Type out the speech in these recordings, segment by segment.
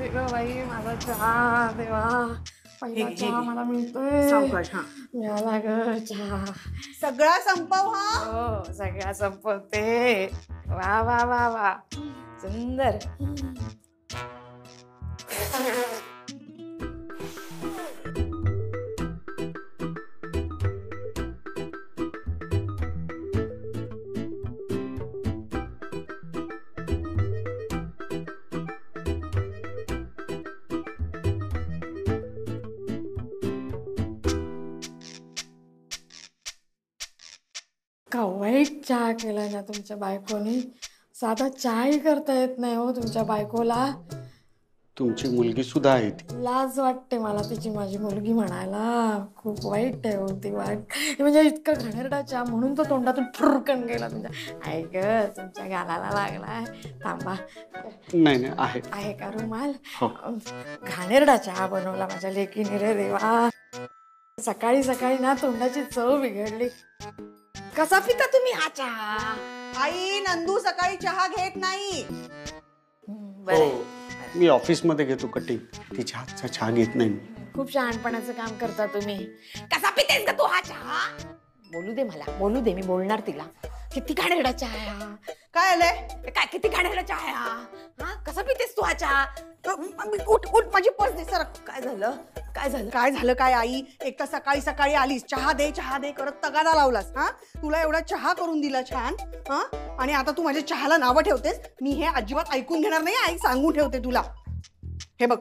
ग बाई माझा चहा देवा. पहिला चहा मला मिळतोय. सावकाश. हा मिळाला ग चहा. सगळा संपव. हा हो सगळा संपवते. वा वा वा वा सुंदर. का वाईट चहा केलाय ना तुमच्या बायकोनी. साधा चहाही करता येत नाही हो तुमच्या बायकोला. तुमची मुलगी सुद्धा आहे ती. लाज वाटते मला तिची माझी मुलगी म्हणायला. खूप वाईट आहे होती वाट. म्हणजे इतका घाणेरडा चहा म्हणून तो तोंडातून फुरकन गेला तुमच्या. ऐक तुमच्या गालाला लागलाय. थांबा. नाही नाही आहे आहे का रुमाल. हो. घाणेरडा चहा बनवला माझ्या लेकीने रे देवा. सकाळी सकाळी ना तोंडाची चव बिघडली. कसा पिता तुम्ही हा चहा. आई नंदू सकाळी चहा घेत नाही. हो मी ऑफिस मध्ये घेतो कटिंग. तिच्या हातचा चहा घेत नाही. खूप शहाणपणाचं काम करता तुम्ही. कसा पितेस का तू हा चहा. बोलू दे मला बोलू दे. मी बोलणार तिला. किती घाणेरडा चहा आहे हा. काय आलंय. काय किती घाणेरडा चहा आहे हा. कसा पितेस तू हा चहा. उठ उठ माझी पर्स दे सर. काय झालं काय झालं. काय झालं काय आई. एक तर सकाळी सकाळी आलीस चहा दे करत तगादा लावलास. हा तुला एवढा चहा करून दिला छान. हा आणि आता तू माझ्या चहाला नावं ठेवतेस. मी हे अजिबात ऐकून घेणार नाही. आई सांगून ठेवते तुला. हे बघ.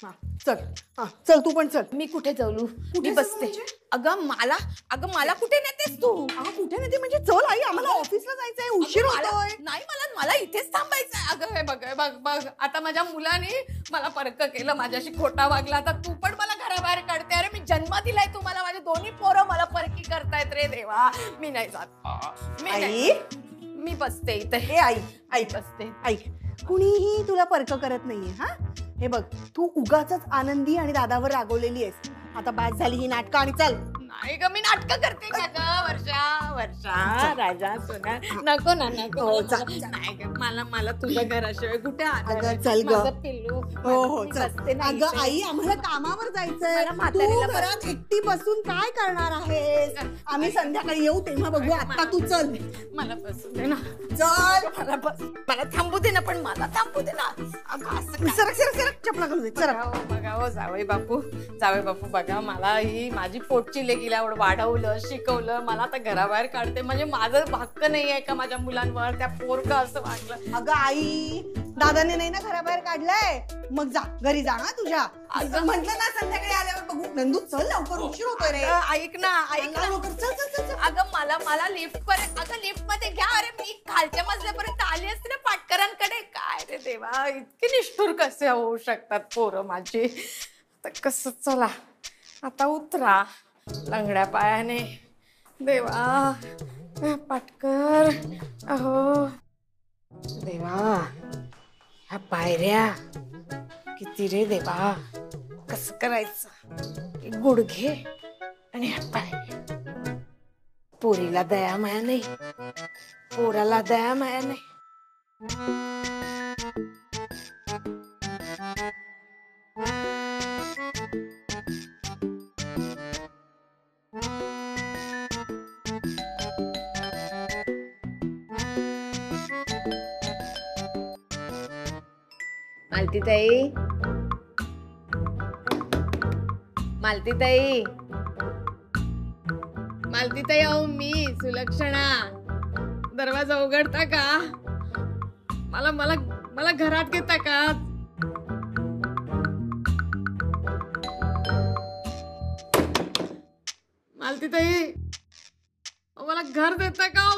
हा चल. हा चल तू पण चल. मी कुठे जाऊ. मी बसते. अगं मला कुठे नेतेस तू. कुठे नेते म्हणजे चल आई आम्हाला ऑफिसला जायचंय. उशीर होतोय. नाही मला इथेच थांबायचंय. अगं हे बघ बघ आता माझ्या मुलाने मला परक केलं. माझ्याशी खोटा वागला. आता तू पण मला घराबाहेर काढते. अरे मी जन्म दिलाय तुम्हाला. माझे दोन्ही पोरं मला परकी करतायत रे देवा. मी नाही जात. मी बसते इथे. हे आई बसते. ऐक कुणीही तुला परक करत नाहीये. हा हे बघ तू उगाच आनंदी आणि दादावर रागवलेली आहेस. आता बास झाली ही नाटकं आणि चल. नाही ग मी नाटकं करते का ग. वर्षा राजा सोना नको ना नको. नाही ग मला तुझ्या घराशिवाय कुठे. अगं चल ग. पिल्लू. हो चल. अगं आई आम्हाला कामावर जायचंय. तू घरात एकटी बसून काय करणार आहेस. आम्ही संध्याकाळी येऊ तेव्हा बघू. आता तू चल. मला बसू दे ना. चल. मला थांबू दे ना. पण मला थांबू दे ना. सरक चपला घालू दे. बघा जावई बापू बघा मला ही माझी पोटची लेकीला एवढं वाढवलं शिकवलं. मला आता घराबाहेर काढते. म्हणजे माझं हक्क नाही आहे का माझ्या मुलांवर. त्या पोरका असं वागलं. अगं आई दादाने नाही ना घराबाहेर काढलंय. मग जा घरी जा. ना तुझ्या म्हटलं ना संध्याकाळी आल्यावर बघू. नंदू चल लवकर उशीर होतोय रे. ऐक ना चल. अगं मला लिफ्ट पर्यंत. अगं लिफ्ट मध्ये घ्या. अरे मी खालच्या मजल्यापर्यंत आली असते ना पाटकरांकडे. काय रे देवा इतके निष्ठुर कसे होऊ शकतात पोरं माझी. तर कसं चला आता उतरा लंगड्या पायाने. देवा पाटकर. अहो देवा ह्या पायऱ्या किती रे देवा. कसं करायचं. गुडघे आणि ह्या पायऱ्या. पोरीला दया माया नाही. पोराला दया माया नाही. मालतीताई अहो मी सुलक्षणा. दरवाजा उघडता का. मला घरात घेता का. मालतीताई मला घर देता का.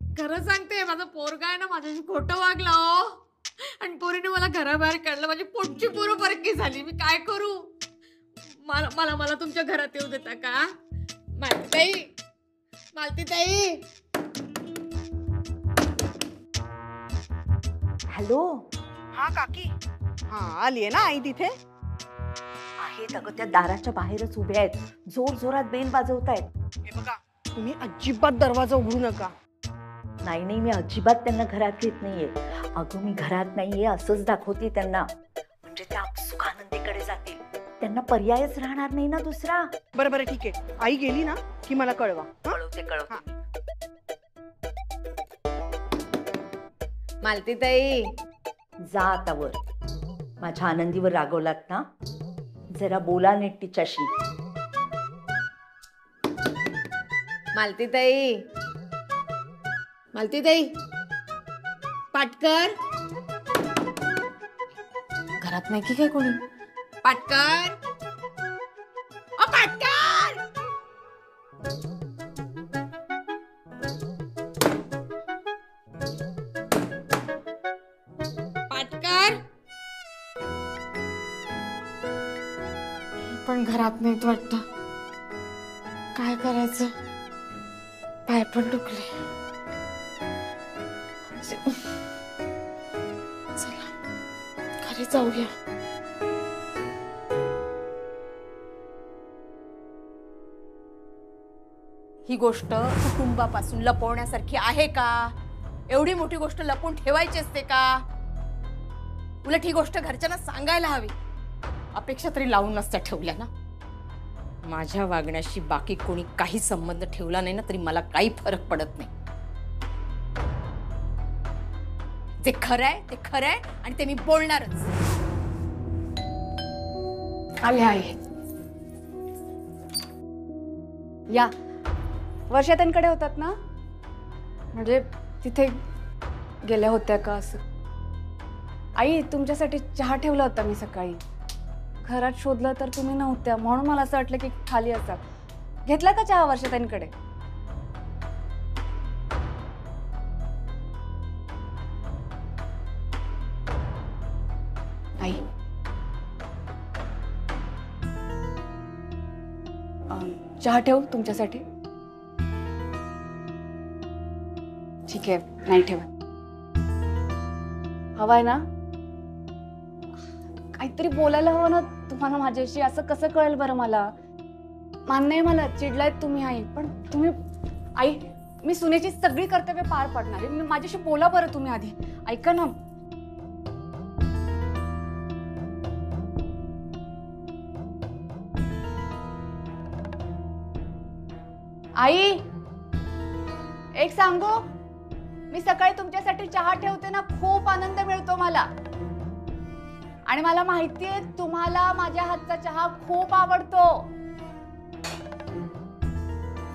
घर सांगते. माझा पोरगा आहे ना माझ्याशी खोटं वागला हो. आणि पोरीने मला घराबाहेर काढलं. माझी पोटची पोरं परकी झाली. मी काय करू. मला तुमच्या घरात येऊ देता का. मालतीताई. हॅलो. हा काकी. हा आलीये ना आई तिथे. आहेत अगं त्या दाराच्या बाहेरच उभ्या आहेत. जोर जोरात बेल वाजवतायत. हे बघा तुम्ही अजिबात दरवाजा उघडू नका. नाही नाही, मी अजिबात त्यांना घरात घेत नाहीये. अगं मी घरात नाहीये असंच दाखवते त्यांना, म्हणजे त्या आपसुक आनंदीकडे जातील. त्यांना पर्यायच राहणार नाही ना दुसरा. बरं बरं ठीक आहे, आई गेली ना की मला कळवा. कळवते कळवते. मालतीताई, जा आता वर. माझ्या आनंदीवर रागवलात ना, जरा बोला नीट तिच्याशी. मालतीताई, मालतीताई, पाटकर. घरात नाही की काय कोणी? पाटकर, ओ पाटकर. पाटकर पण घरात नाहीत वाटतं. काय करायचं? पाय पण दुखले. चला घरी जाऊया. ही गोष्ट कुटुंबापासून लपवण्यासारखी आहे का? एवढी मोठी गोष्ट लपवून ठेवायची असते का? उलट ही गोष्ट घरच्यांना सांगायला हवी. अपेक्षा तरी लावून नसत्या ठेवल्या ना. माझ्या वागण्याशी बाकी कोणी काही संबंध ठेवला नाही ना तरी मला काही फरक पडत नाही. जे खरंय ते खरंय आणि ते मी बोलणारच. आले आहे. या वर्षातांकडे होतात ना, म्हणजे तिथे गेल्या होत्या का असं? आई तुमच्यासाठी चहा ठेवला होता मी सकाळी. घरात शोधलं तर तुम्ही नव्हत्या, म्हणून मला असं वाटलं की खाली असाल. घेतला का चहा वर्षातांकडे? आई चहा ठेवू तुमच्यासाठी? ठीक आहे, नाही ठेवत. हवाय ना? काहीतरी बोलायला हवं ना तुम्हाला माझ्याशी. असं कसं कळेल बरं मला? मान्य आहे मला चिडलायत तुम्ही आई, पण तुम्ही आई मी सुनेची सगळी कर्तव्य पार पाडणार आहे. माझ्याशी बोला बरं तुम्ही आधी. ऐका ना. आई एक सांगू, मी सकाळी तुमच्यासाठी चहा ठेवते ना, खूप आनंद मिळतो मला. आणि मला माहितीये तुम्हाला माझ्या हातचा चहा खूप आवडतो.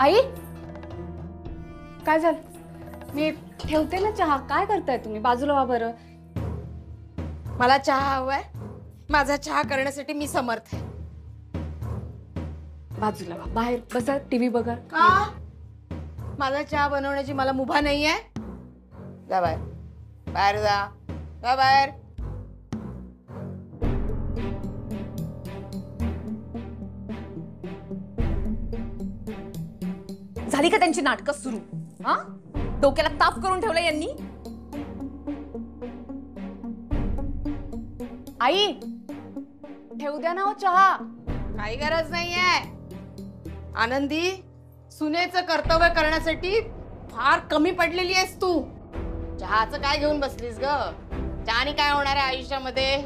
आई काय झालं? मी ठेवते ना चहा. काय करताय तुम्ही? बाजूला व्हा बरं. मला चहा हवाय. माझा चहा करण्यासाठी मी समर्थ आहे. बाजूला व्हा. बाहेर बसा, टीव्ही बघा. का? माझा चहा बनवण्याची मला मुभा नाहीये. जा बाहेर. बाहेर जा. जा बाहेर. झाली का त्यांची नाटकं सुरू? हा, डोक्याला ताप करून ठेवला यांनी. आई ठेवू द्या ना हो चहा. काही गरज नाहीये. आनंदी, सुनेचं कर्तव्य करण्यासाठी फार कमी पडलेली आहेस तू. चहाचं काय घेऊन बसलीस ग? चहाने काय होणार आहे आयुष्यामध्ये?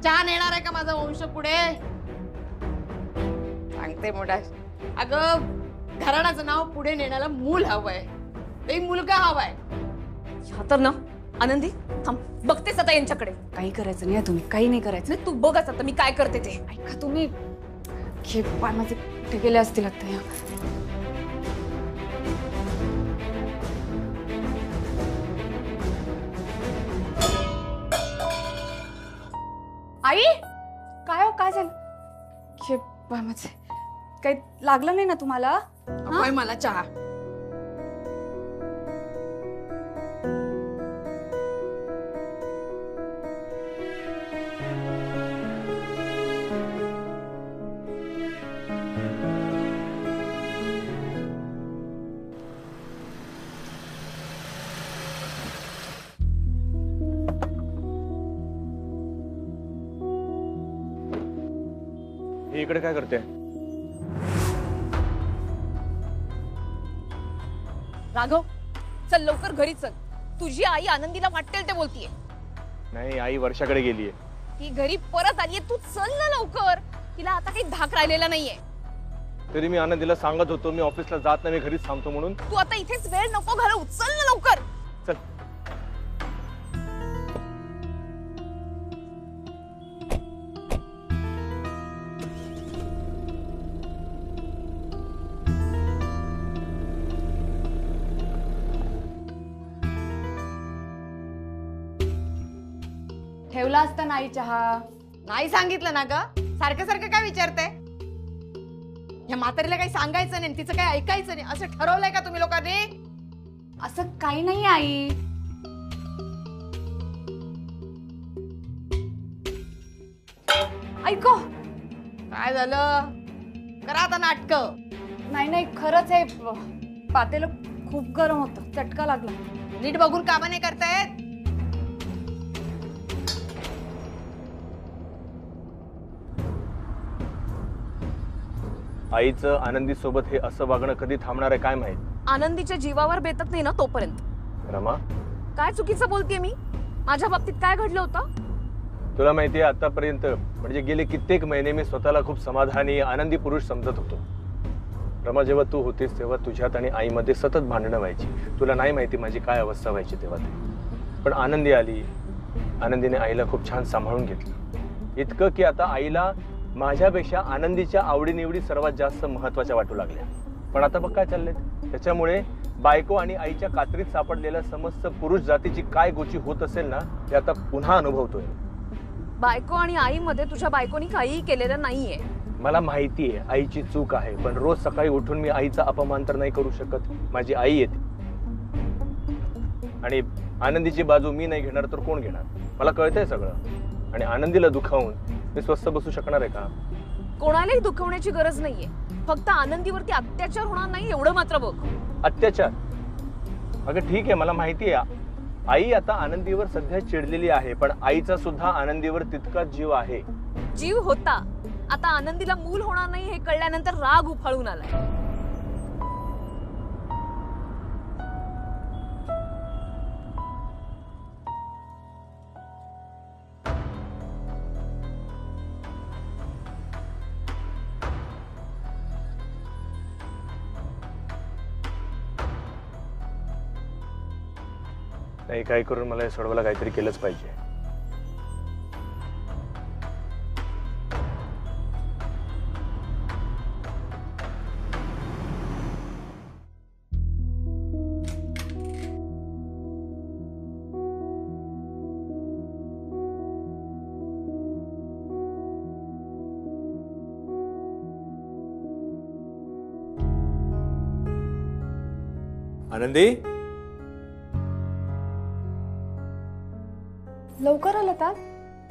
चहा नेणार आहे का माझा वंश पुढे? सांगते मोठा. अगं घराण्याचं नाव पुढे नेण्याला मूल हवंय. ते मुलगा हवाय. तर ना आनंदी थांब, बघतेस आता यांच्याकडे. काही करायचं नाही तुम्ही, काही नाही करायचं. तू बघच आता मी काय करते ते. ऐका तुम्ही. हे पाय माझे कुठे गेले असतील आता. या आई काय हो, काय झालं? हे पाय माझे काही लागलं नाही ना तुम्हाला? अगं मला चहा. इकडे काय करते? राघव चल लवकर घरी चल. तुझी आई आनंदीला वाटेल ते बोलतीये. नाही, आई वर्षाकडे गेलीये. ती घरी परत आलीये, तू चल ना लवकर. तिला आता काही धाक राहिलेला नाहीये. तरी मी आनंदीला सांगत होतो मी ऑफिसला जात नाही, मी घरीच थांबतो म्हणून. तू आता इथेच वेळ नको घालवू, चल ना लवकर. चल. ठेवला असता नाही चहा. नाही सांगितलं ना ग, सारखं सारखं काय विचारते. या म्हातारीला काही सांगायचं नाही, तिचं काही ऐकायचं नाही असं ठरवलंय का तुम्ही लोकांनी? असं काही नाही आई. ऐको. काय झालं? करा आता नाटक. नाही नाही खरंच आहे, पातेलं खूप गरम होतं, चटका लागला. नीट बघून कामं नाही करतायत. आईचं आनंदी सोबत हे असं वागणं कधी थांबणार आहे काय माहित. आनंदीच्या जीवावर बेतत नाही ना तोपर्यंत. रमा, काय चुकीचं बोलतेय मी? माझ्या बाबतीत काय घडलं होतं? तुला माहितीये आतापर्यंत म्हणजे गेले कित्येक महिने मी स्वतःला खूप समाधानी आनंदी पुरुष समजत होतो. रमा, जेव्हा तू होतीस तेव्हा तुझ्यात आणि आईमध्ये सतत भांडणं व्हायची. तुला नाही माहिती माझी काय अवस्था व्हायची तेव्हा ते. पण आनंदी आली, आनंदीने आईला खूप छान सांभाळून घेतलं. इतकं की आता आईला माझ्यापेक्षा आनंदीच्या आवडीनिवडी सर्वात जास्त महत्वाच्या वाटू लागल्या. पण आता बघ काय चाललंय. त्याच्यामुळे बायको आणि आईच्या कात्रीत सापडलेल्या समस्त पुरुष जातीची काय गोची होत असेल ना ते आता पुन्हा अनुभवतोय. बायको आणि आई मध्ये तुझ्या बायकोनी काहीही केलेलं नाहीये. मला माहितीये आईची चूक आहे, पण रोज सकाळी उठून मी आईचा अपमान तर नाही करू शकत. माझी आई येते आणि आनंदीची बाजू मी नाही घेणार तर कोण घेणार? मला कळतंय सगळं. आणि आनंदीला दुखावून मी स्वस्थ बसू शकणार आहे का? कोणालाही दुखवण्याची गरज नाहीये. फक्त आनंदीवरती अत्याचार होणार नाही एवढं मात्र बघ. अत्याचार? अगं ठीक आहे, मला माहिती आहे आई आता आनंदीवर सध्या चिडलेली आहे, पण आईचा सुद्धा आनंदीवर तितकाच जीव आहे. जीव होता. आता आनंदीला मूल होणार नाही हे कळल्यानंतर राग उफाळून आलाय. नाही, काही करून मला हे सोडवायला काहीतरी केलंच पाहिजे. आनंदी, लवकर आलात आज?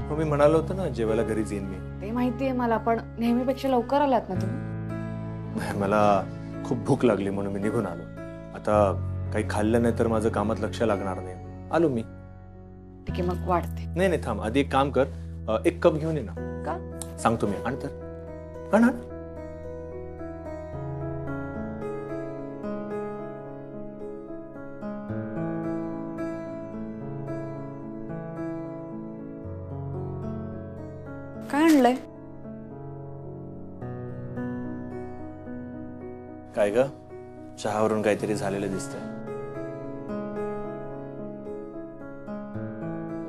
हो, मी म्हणालो होतो ना जेवायला घरीच येईन मी. ते माहितीये मला, पण नेहमीपेक्षा लवकर आलात ना तुम्ही? मला खूप भूक लागली म्हणून मी निघून आलो. आता काही खाल्लं नाही तर माझं कामात लक्ष लागणार नाही. आलो मी. ठीक आहे मग वाढते. नाही नाही थांब, आधी एक काम कर, एक कप घेऊन ये ना. का? सांगतो मी. आण तर. आण. काय आणलंय? काय ग, चहावरून काहीतरी झालेलं दिसतंय.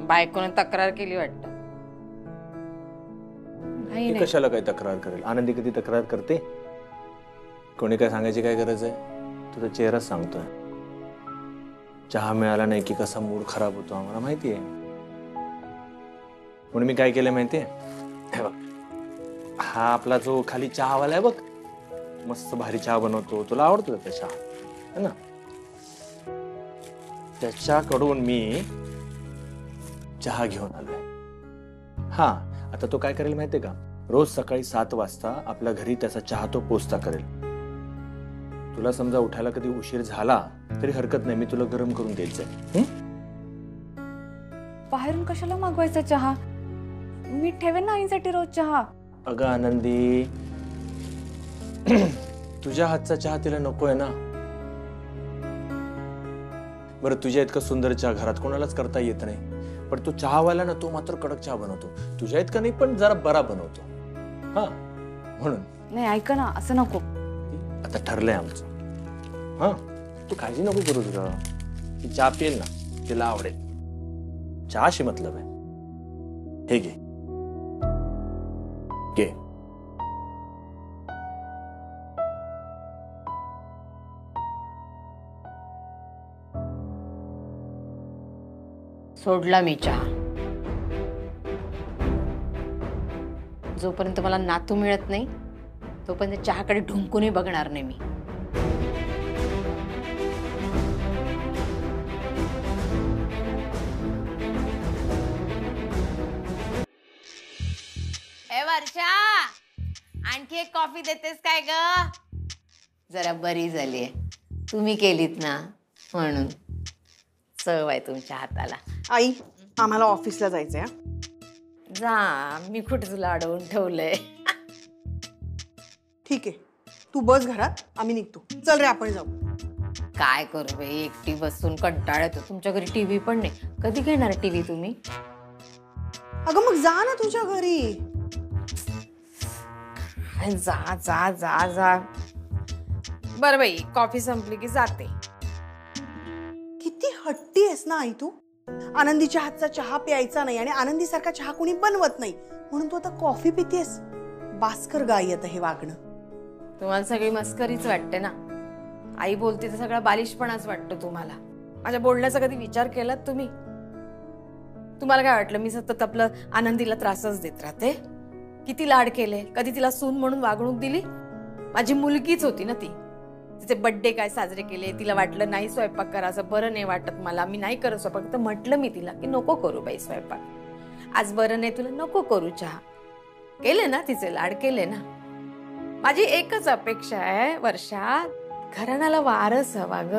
बायकोने तक्रार केली वाटतं. नाही ती कशाला काय तक्रार करेल? आनंदी कधी तक्रार करते? कोणी काय सांगायची काय गरज आहे? तुझा चेहराच सांगतोय. चहा मिळाला नाही की कसा मूड खराब होतो आम्हाला माहिती आहे. म्हणून मी काय केलं माहितीये? हे बघ, हा आपला जो खाली चहावाला आहे बघ, मस्त भारी चहा बनवतो, तुला आवडतो त्याचा चहा है ना? त्याच्याकडून मी चहा घेऊन आलोय. हा, आता तो काय करेल माहितीये का? रोज सकाळी 7 वाजता आपल्या घरी त्याचा चहा तो पोचता करेल. तुला समजा उठायला कधी उशीर झाला तरी हरकत नाही, मी तुला गरम करून द्यायचंय. बाहेरून कशाला मागवायचा चहा? मी ठेवेन ना आईसाठी रोज चहा. अगं आनंदी, तुझ्या हातचा चहा तिला नकोय ना? बरं तुझ्या इतकं सुंदर चहा घरात कोणालाच करता येत नाही, पण तो चहावाला ना तो मात्र कडक चहा बनवतो. तुझ्या इतका नाही पण जरा बरा बनवतो. हा म्हणून नाही ऐका ना, असं नको. आता ठरलंय आमचं. हा तू काळजी नको करू तुझा. ती चहा पिईल ना तिला आवडेल. चहाशी मतलब आहे. हे घे घे. सोडला मी चहा. जोपर्यंत मला नातू मिळत नाही तोपर्यंत चहाकडे ढुंकूनही बघणार नाही मी. ए वर्षा, आणखी एक कॉफी देतेस काय ग? जरा बरी झालीये, तुम्ही केलीत ना म्हणून. चव आहे तुमच्या हाताला. आई, आम्हाला ऑफिसला जायचंय हा. जा, मी कुठे तुला अडवून ठेवलंय. ठीक आहे, तू बस घरात, आम्ही निघतो. चल रे आपण जाऊ. काय करू बाई, एकटी बसून कंटाळ येतो. तुमच्या घरी टीव्ही पण नाही. कधी घेणार टीव्ही तुम्ही? अगं मग जा ना तुझ्या घरी. जा जा जा जा. बरं बाई, कॉफी संपली की जाते. किती हट्टी आहेस ना आई तू. आनंदीच्या हातचा चहा प्यायचा नाही आणि आनंदी सारखा चहा कोणी बनवत नाही म्हणून तू आता कॉफी पितेस. बास्कर गाई आता हे वागणं. तुम्हाला सगळी मस्करीच वाटते ना. आई बोलते तर सगळा बालिशपणाच वाटतो तुम्हाला. माझ्या बोलण्याचा कधी विचार केलात तुम्ही? तुम्हाला काय वाटलं मी सतत आपलं आनंदीला त्रासच देत राहते? किती लाड केले. कधी तिला सून म्हणून वागणूक दिली? माझी मुलगीच होती ना ती. तिचे बर्थडे काय साजरे केले, तिला वाटलं नाही स्वयंपाक करायचं, बरं नाही वाटत मला, मी नाही करत स्वयंपाक. तर म्हटलं मी तिला की नको करू बाई स्वयंपाक, आज बरं नाही तुला, नको करू चहा. केले ना तिचे लाड केले ना. माझी एकच अपेक्षा आहे वर्षा, घराण्याला वारस हवा ग.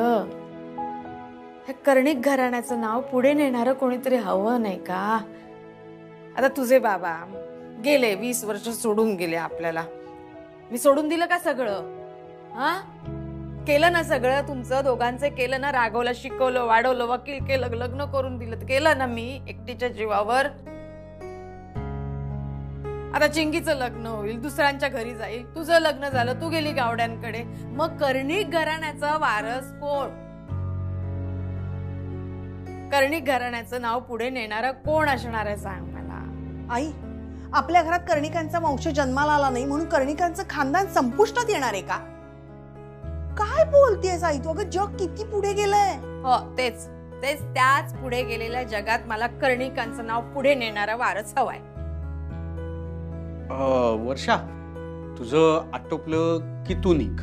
हे कर्णिक घराण्याचं नाव पुढे नेणारं कोणीतरी हवं नाही का? आता तुझे बाबा गेले, 20 वर्ष सोडून गेले आपल्याला. मी सोडून दिलं का सगळं? हा केलं ना सगळं तुमचं दोघांचे केलं ना. राघवला शिकवलं, वाढवलं, वकील केलं, लग्न करून दिलं, केलं ना मी एकटीच्या जीवावर. आता चिंगीचं लग्न होईल, दुसऱ्यांच्या घरी जाईल. तुझं लग्न झालं, तू गेली गावड्यांकडे. मग कर्णिक घराण्याचा वारस कोण? कर्णिक घराण्याचं नाव पुढे नेणारा कोण असणार आहे सांग मला. आई, आपल्या घरात कर्णिकांचा वंश जन्माला आला नाही म्हणून कर्णिकांचं खानदान संपुष्टात येणार आहे का? काय बोलतेस आई तू? अगं जग किती पुढे गेलंय. हो तेच तेच त्याच पुढे गेलेल्या जगात मला कर्णिकांचं नाव पुढे नेणारा वारस हवाय. वर्षा, तुझं आटोपलं की तू निघ.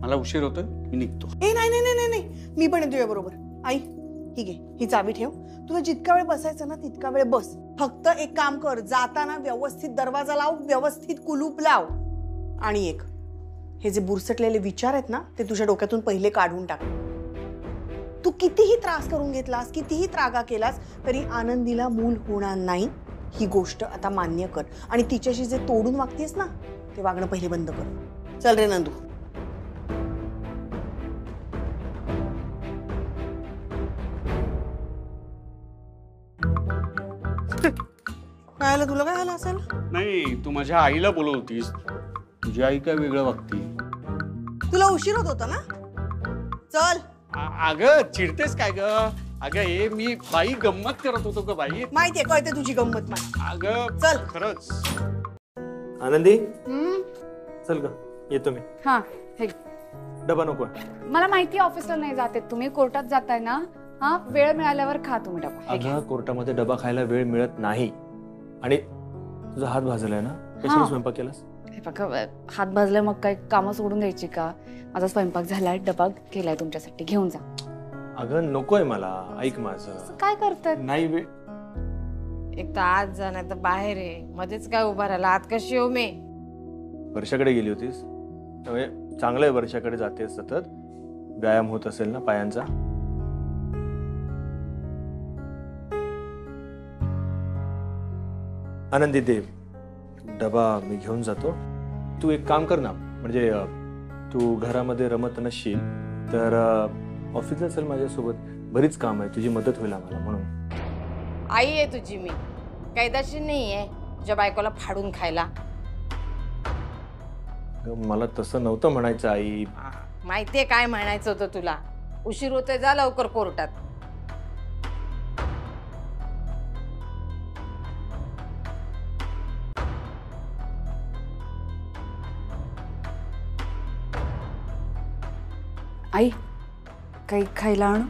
मला उशीर होतोय, मी निघतो. ए नाही नाही नाही नाही, मी पण तुझ्या बरोबर. आई ही घे, ही चावी ठेव. तुला जितका वेळ बसायचं ना तितका वेळ बस. फक्त एक काम कर, जाताना व्यवस्थित दरवाजा लाव, व्यवस्थित कुलूप लाव. आणि एक, हे जे बुरसटलेले विचार आहेत ना ते तुझ्या डोक्यातून पहिले काढून टाक. तू कितीही त्रास करून घेतलास, कितीही त्रागा केलास तरी आनंदीला मूल होणार नाही ही गोष्ट आता मान्य कर. आणि तिच्याशी जे तोडून वागतेस ना ते वागणं पहिले बंद कर. चल रे नंदू. काय आलं तुला? काय आलं असेल? नाही, तू माझ्या आईला बोलवत होतीस. तुझी आई काय वेगळं वागती? तुला उशीर होत होता ना. चल. अगं चिडतेस काय ग? अगं हे मी बाई गंमत करत होतो ग बाई. माहितीये, कळते तुझी गंमत मला. अगं चल. खरंच. आनंदी चल ग, येतो मी. हा हे डबा नको? मला माहिती ऑफिसला नाही जाते तुम्ही, कोर्टात जाताय ना. हा वेळ मिळाल्यावर खा तुम्ही डबा. हे घ्या. अगं कोर्टामध्ये डबा खायला वेळ मिळत नाही. आणि तुझा हात भाजलाय ना, कशाने स्वयंपाक केलास? हे बघा, हात भाजले मग काय कामं सोडून द्यायची का? माझा स्वयंपाक झालाय, डबा केलाय तुमच्यासाठी, घेऊन जा. अगं नकोय मला, ऐक माझं. असं काय करताय? नाही वेळ. एक तर आत जा नाही तर बाहेर आहे. मध्येच काय उभा राहिला? आत कशी येऊ मी? वर्षाकडे गेली होतीस त्यामुळे चांगलं आहे, वर्षाकडे जाते सतत. व्यायाम होत असेल ना पायांचा. आनंदी देव, डबा मी घेऊन जातो. तू एक काम कर ना, म्हणजे तू घरामध्ये रमत नसशील तर ऑफिसला चल माझ्यासोबत. बरीच काम आहे, तुझी मदत होईल आम्हाला म्हणून. आई आहे तुझी मी, कैदाशी नाही आहे तुझ्या बायकोला फाडून खायला. अगं, मला तसं नव्हतं म्हणायचं आई. माहितीये काय म्हणायचं होतं तुला. उशीर होतोय, जा लवकर कोर्टात. आई काही खायला आणू?